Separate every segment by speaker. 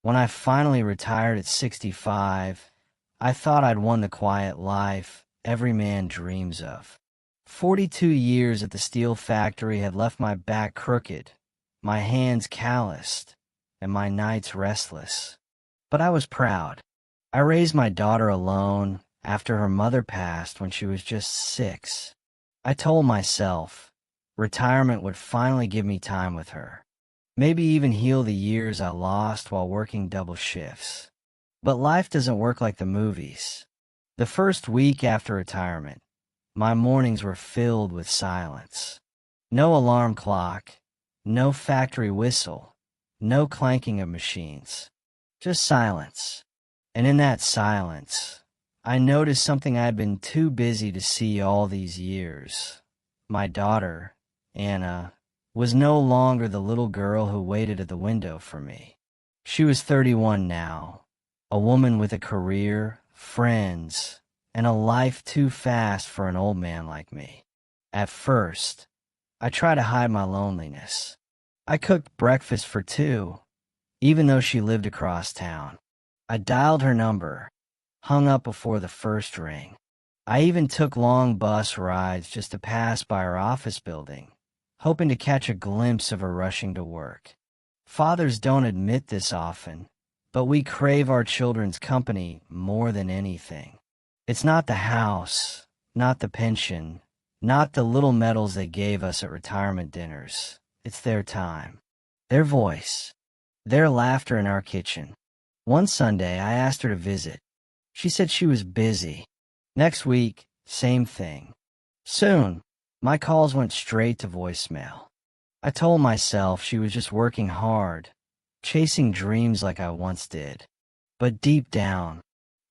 Speaker 1: When I finally retired at 65, I thought I'd won the quiet life every man dreams of. 42 years at the steel factory had left my back crooked, my hands calloused, and my nights restless. But I was proud. I raised my daughter alone after her mother passed when she was just 6. I told myself retirement would finally give me time with her. Maybe even heal the years I lost while working double shifts. But life doesn't work like the movies. The first week after retirement, my mornings were filled with silence. No alarm clock, no factory whistle, no clanking of machines. Just silence. And in that silence, I noticed something I'd been too busy to see all these years. My daughter, Anna, was no longer the little girl who waited at the window for me. She was 31 now, a woman with a career, friends, and a life too fast for an old man like me. At first, I tried to hide my loneliness. I cooked breakfast for 2, even though she lived across town. I dialed her number, hung up before the first ring. I even took long bus rides just to pass by her office building, hoping to catch a glimpse of her rushing to work. Fathers don't admit this often, but we crave our children's company more than anything. It's not the house, not the pension, not the little medals they gave us at retirement dinners. It's their time, their voice, their laughter in our kitchen. One Sunday, I asked her to visit. She said she was busy. Next week, same thing. Soon, my calls went straight to voicemail. I told myself she was just working hard, chasing dreams like I once did. But deep down,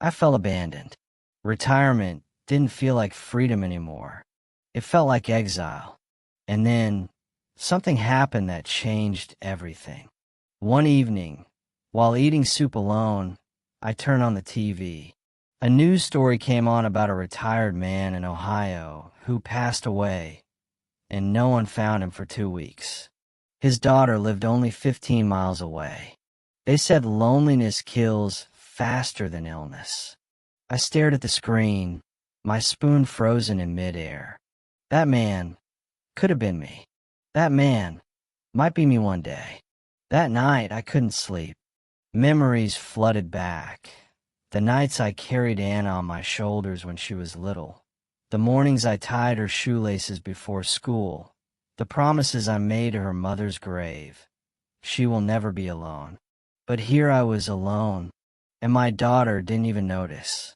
Speaker 1: I felt abandoned. Retirement didn't feel like freedom anymore. It felt like exile. And then, something happened that changed everything. One evening, while eating soup alone, I turned on the TV. A news story came on about a retired man in Ohio who passed away, and no one found him for 2 weeks. His daughter lived only 15 miles away. They said loneliness kills faster than illness. I stared at the screen, my spoon frozen in midair. That man could have been me. That man might be me one day. That night, I couldn't sleep. Memories flooded back. The nights I carried Anna on my shoulders when she was little. The mornings I tied her shoelaces before school. The promises I made to her mother's grave. She will never be alone. But here I was alone, and my daughter didn't even notice.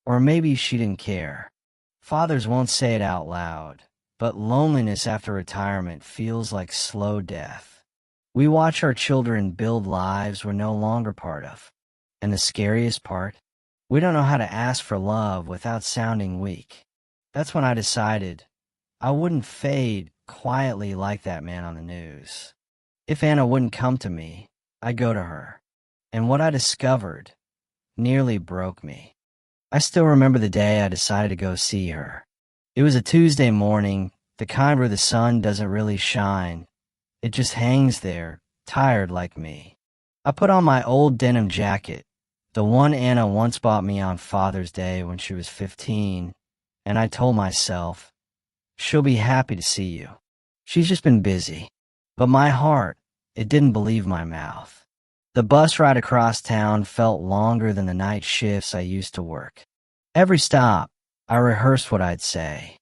Speaker 1: Or maybe she didn't care. Fathers won't say it out loud, but loneliness after retirement feels like slow death. We watch our children build lives we're no longer part of. And the scariest part? We don't know how to ask for love without sounding weak. That's when I decided I wouldn't fade quietly like that man on the news. If Anna wouldn't come to me, I'd go to her. And what I discovered nearly broke me. I still remember the day I decided to go see her. It was a Tuesday morning, the kind where the sun doesn't really shine. It just hangs there, tired like me. I put on my old denim jacket, the one Anna once bought me on Father's Day when she was 15, and I told myself, she'll be happy to see you. She's just been busy. But my heart, it didn't believe my mouth. The bus ride across town felt longer than the night shifts I used to work. Every stop, I rehearsed what I'd say.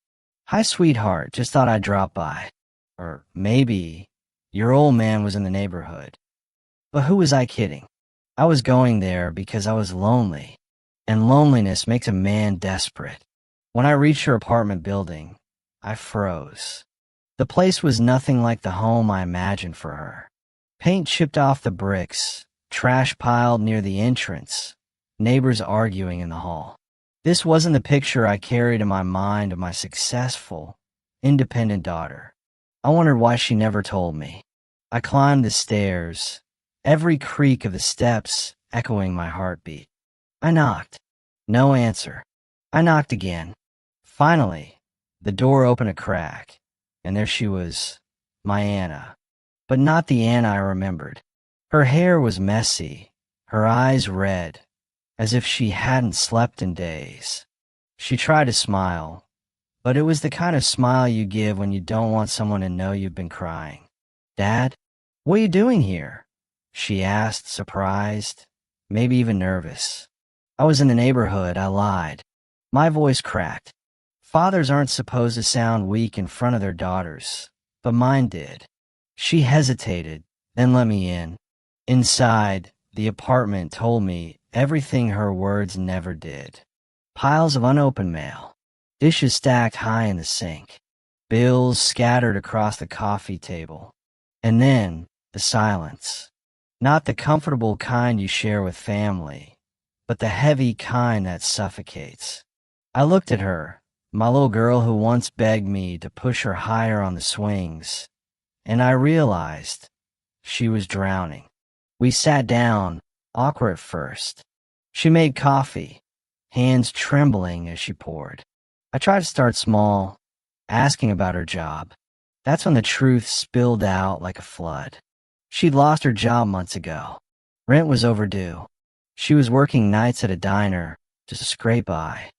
Speaker 1: Hi, sweetheart, just thought I'd drop by. Or maybe, your old man was in the neighborhood. But who was I kidding? I was going there because I was lonely, and loneliness makes a man desperate. When I reached her apartment building, I froze. The place was nothing like the home I imagined for her. Paint chipped off the bricks, trash piled near the entrance, neighbors arguing in the hall. This wasn't the picture I carried in my mind of my successful, independent daughter. I wondered why she never told me. I climbed the stairs, every creak of the steps echoing my heartbeat. I knocked. No answer. I knocked again. Finally, the door opened a crack, and there she was, my Anna. But not the Anna I remembered. Her hair was messy, her eyes red, as if she hadn't slept in days. She tried to smile, but it was the kind of smile you give when you don't want someone to know you've been crying. "Dad, what are you doing here?" she asked, surprised, maybe even nervous. "I was in the neighborhood," I lied. My voice cracked. Fathers aren't supposed to sound weak in front of their daughters, but mine did. She hesitated, then let me in. Inside, the apartment told me everything her words never did. Piles of unopened mail, dishes stacked high in the sink, bills scattered across the coffee table. And then, the silence. Not the comfortable kind you share with family, but the heavy kind that suffocates. I looked at her, my little girl who once begged me to push her higher on the swings, and I realized she was drowning. We sat down, awkward at first. She made coffee, hands trembling as she poured. I tried to start small, asking about her job. That's when the truth spilled out like a flood. She'd lost her job months ago. Rent was overdue. She was working nights at a diner just to scrape by.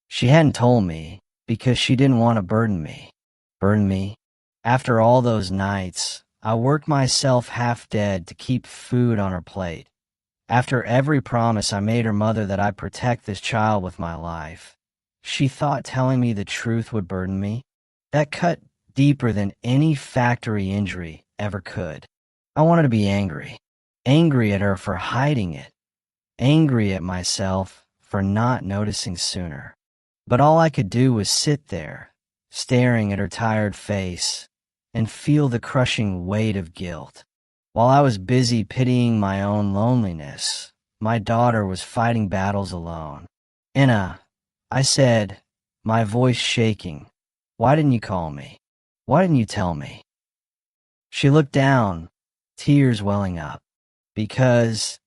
Speaker 1: She hadn't told me because she didn't want to burden me. Burden me? After all those nights, I worked myself half dead to keep food on her plate. After every promise I made her mother that I'd protect this child with my life, she thought telling me the truth would burden me. That cut deeper than any factory injury ever could. I wanted to be angry. Angry at her for hiding it. Angry at myself for not noticing sooner. But all I could do was sit there, staring at her tired face, and feel the crushing weight of guilt. While I was busy pitying my own loneliness, my daughter was fighting battles alone. "Anna," I said, my voice shaking, "why didn't you call me? Why didn't you tell me?" She looked down, tears welling up. "Because,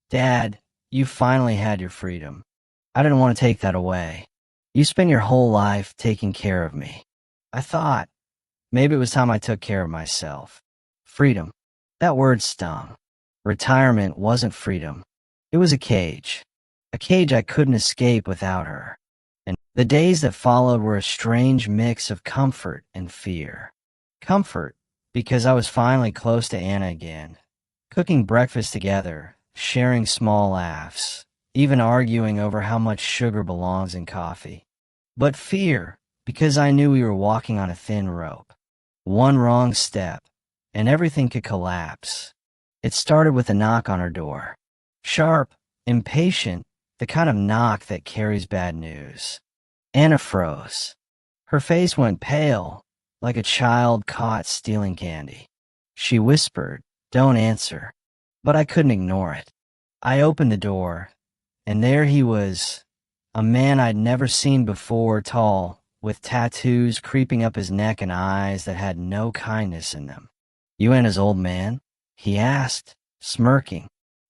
Speaker 1: Dad, you finally had your freedom. I didn't want to take that away. You spent your whole life taking care of me. I thought maybe it was time I took care of myself." Freedom. That word stung. Retirement wasn't freedom. It was a cage I couldn't escape without her. And the days that followed were a strange mix of comfort and fear. Comfort, because I was finally close to Anna again, cooking breakfast together, sharing small laughs, even arguing over how much sugar belongs in coffee. But fear, because I knew we were walking on a thin rope. One wrong step, and everything could collapse. It started with a knock on her door. Sharp, impatient, the kind of knock that carries bad news. Anna froze. Her face went pale, like a child caught stealing candy. She whispered, "Don't answer." But I couldn't ignore it. I opened the door, and there he was, a man I'd never seen before, tall, with tattoos creeping up his neck and eyes that had no kindness in them. "You Anna's old man?" he asked, smirking.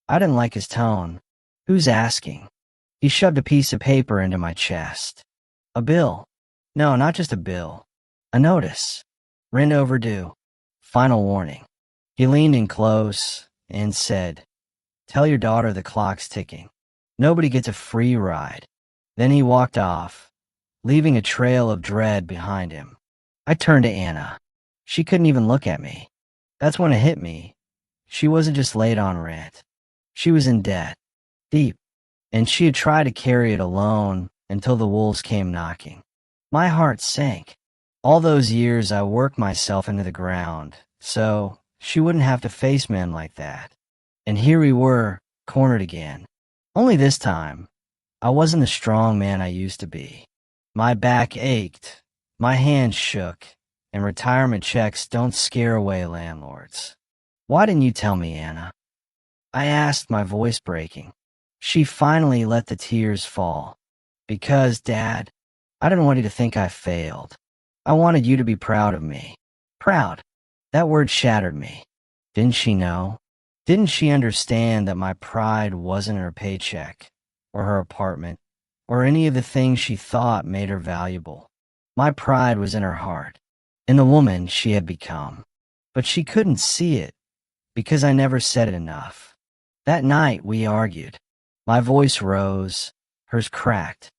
Speaker 1: I didn't like his tone. "Who's asking?" He shoved a piece of paper into my chest. "A bill. No, not just a bill. A notice. Rent overdue. Final warning." He leaned in close and said, "Tell your daughter the clock's ticking. Nobody gets a free ride." Then he walked off, leaving a trail of dread behind him. I turned to Anna. She couldn't even look at me. That's when it hit me. She wasn't just late on rent. She was in debt. Deep. And she had tried to carry it alone until the wolves came knocking. My heart sank. All those years I worked myself into the ground, so she wouldn't have to face men like that. And here we were, cornered again. Only this time, I wasn't the strong man I used to be. My back ached, my hands shook, and retirement checks don't scare away landlords. "Why didn't you tell me, Anna?" I asked, my voice breaking. She finally let the tears fall. "Because, Dad, I didn't want you to think I failed. I wanted you to be proud of me." Proud. That word shattered me. Didn't she know? Didn't she understand that my pride wasn't her paycheck, or her apartment, or any of the things she thought made her valuable? My pride was in her heart, in the woman she had become. But she couldn't see it, because I never said it enough. That night we argued. My voice rose, hers cracked.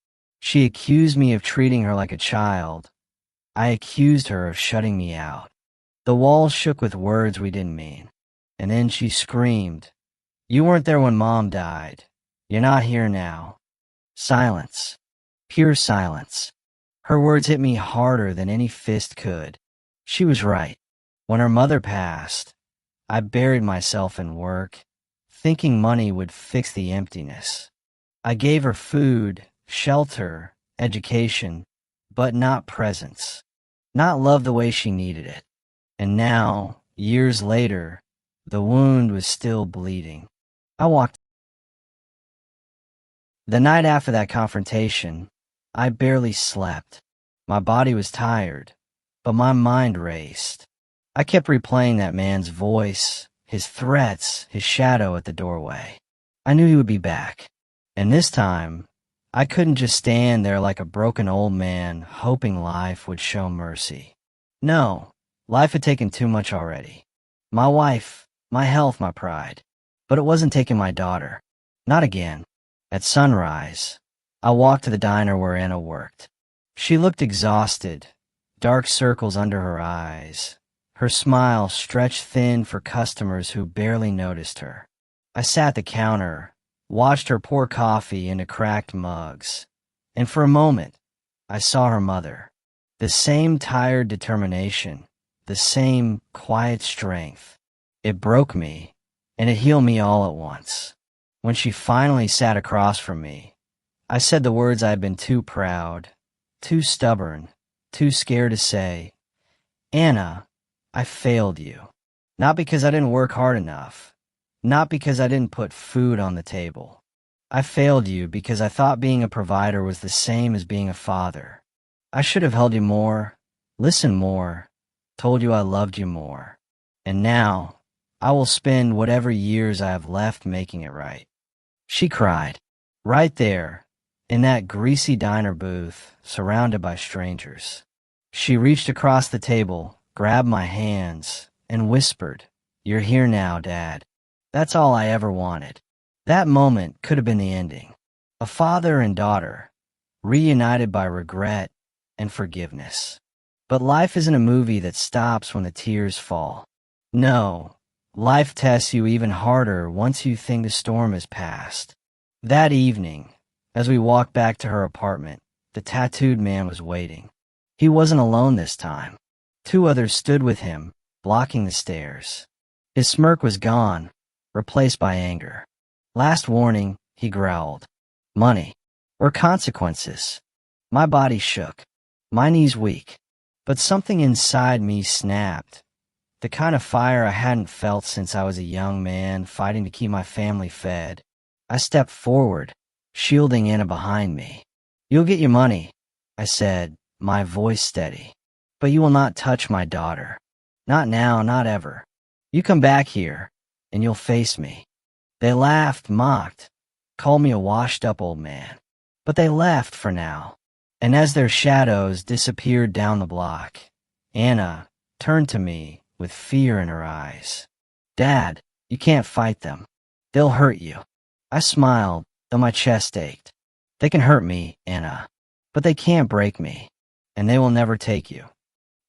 Speaker 1: She accused me of treating her like a child. I accused her of shutting me out. The walls shook with words we didn't mean. And then she screamed, "You weren't there when Mom died. You're not here now." Silence. Pure silence. Her words hit me harder than any fist could. She was right. When her mother passed, I buried myself in work, thinking money would fix the emptiness. I gave her food, shelter, education, but not presence. Not love the way she needed it. And now, years later, the wound was still bleeding. I walked. The night after that confrontation, I barely slept. My body was tired, but my mind raced. I kept replaying that man's voice, his threats, his shadow at the doorway. I knew he would be back. And this time, I couldn't just stand there like a broken old man hoping life would show mercy. No, life had taken too much already. My wife, my health, my pride. But it wasn't taking my daughter. Not again. At sunrise, I walked to the diner where Anna worked. She looked exhausted, dark circles under her eyes. Her smile stretched thin for customers who barely noticed her. I sat at the counter, watched her pour coffee into cracked mugs, and for a moment, I saw her mother. The same tired determination, the same quiet strength. It broke me, and it healed me all at once. When she finally sat across from me, I said the words I had been too proud, too stubborn, too scared to say. "Anna, I failed you. Not because I didn't work hard enough. Not because I didn't put food on the table. I failed you because I thought being a provider was the same as being a father. I should have held you more, listened more, told you I loved you more. And now, I will spend whatever years I have left making it right." She cried. Right there, in that greasy diner booth, surrounded by strangers. She reached across the table, grabbed my hands, and whispered, "You're here now, Dad." That's all I ever wanted. That moment could have been the ending. A father and daughter, reunited by regret and forgiveness. But life isn't a movie that stops when the tears fall. No, life tests you even harder once you think the storm has passed. That evening, as we walked back to her apartment, the tattooed man was waiting. He wasn't alone this time. 2 others stood with him, blocking the stairs. His smirk was gone, replaced by anger. "Last warning," he growled. "Money. Or consequences." My body shook, my knees weak, but something inside me snapped. The kind of fire I hadn't felt since I was a young man fighting to keep my family fed. I stepped forward, shielding Anna behind me. "You'll get your money," I said, my voice steady. "But you will not touch my daughter. Not now, not ever. You come back here, and you'll face me." They laughed, mocked, called me a washed-up old man. But they left for now. And as their shadows disappeared down the block, Anna turned to me with fear in her eyes. "Dad, you can't fight them. They'll hurt you." I smiled, though my chest ached. "They can hurt me, Anna, but they can't break me, and they will never take you."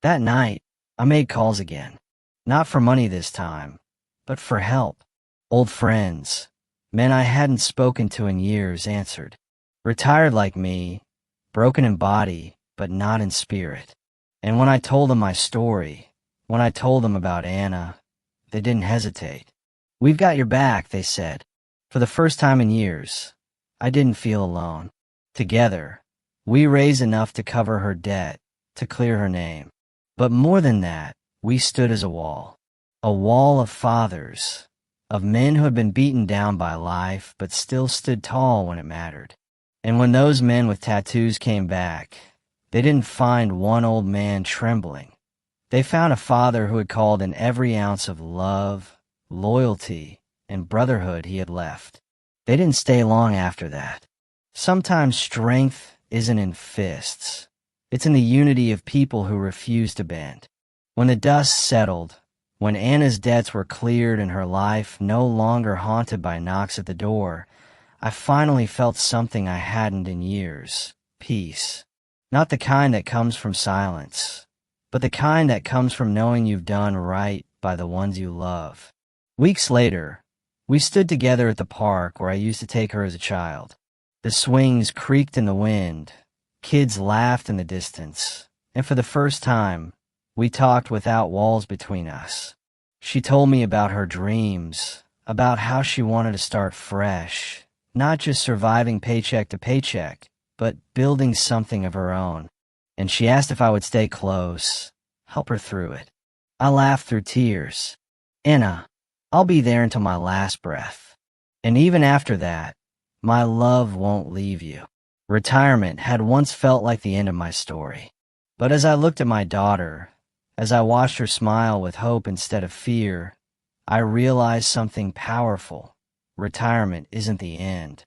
Speaker 1: That night, I made calls again. Not for money this time, but for help. Old friends, men I hadn't spoken to in years, answered. Retired like me, broken in body, but not in spirit. And when I told them my story, when I told them about Anna, they didn't hesitate. "We've got your back," they said. For the first time in years, I didn't feel alone. Together, we raised enough to cover her debt, to clear her name. But more than that, we stood as a wall of fathers, of men who had been beaten down by life but still stood tall when it mattered. And when those men with tattoos came back, they didn't find one old man trembling. They found a father who had called in every ounce of love, loyalty, and brotherhood he had left. They didn't stay long after that. Sometimes strength isn't in fists. It's in the unity of people who refuse to bend. When the dust settled, When Anna's debts were cleared and her life no longer haunted by knocks at the door, I finally felt something I hadn't in years: peace. Not the kind that comes from silence, but the kind that comes from knowing you've done right by the ones you love. Weeks later, we stood together at the park where I used to take her as a child. The swings creaked in the wind, kids laughed in the distance, and for the first time, we talked without walls between us. She told me about her dreams, about how she wanted to start fresh, not just surviving paycheck to paycheck, but building something of her own. And she asked if I would stay close, help her through it. I laughed through tears. Anna, I'll be there until my last breath. And even after that, my love won't leave you. Retirement had once felt like the end of my story. But as I looked at my daughter, as I watched her smile with hope instead of fear, I realized something powerful. Retirement isn't the end.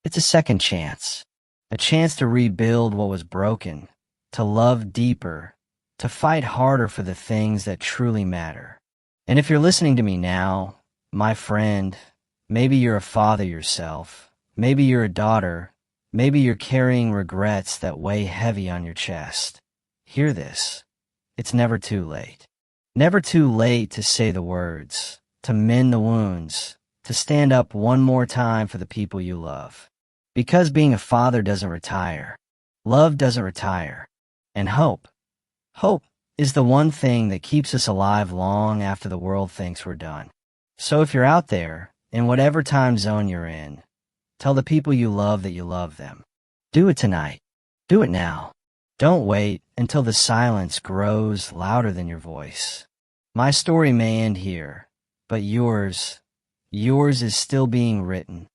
Speaker 1: It's a second chance. A chance to rebuild what was broken, to love deeper, to fight harder for the things that truly matter. And if you're listening to me now, my friend, maybe you're a father yourself, maybe you're a daughter, maybe you're carrying regrets that weigh heavy on your chest. Hear this. It's never too late. Never too late to say the words, to mend the wounds, to stand up one more time for the people you love. Because being a father doesn't retire. Love doesn't retire. And hope is the one thing that keeps us alive long after the world thinks we're done. So if you're out there, in whatever time zone you're in, tell the people you love that you love them. Do it tonight. Do it now. Don't wait until the silence grows louder than your voice. My story may end here, but yours is still being written.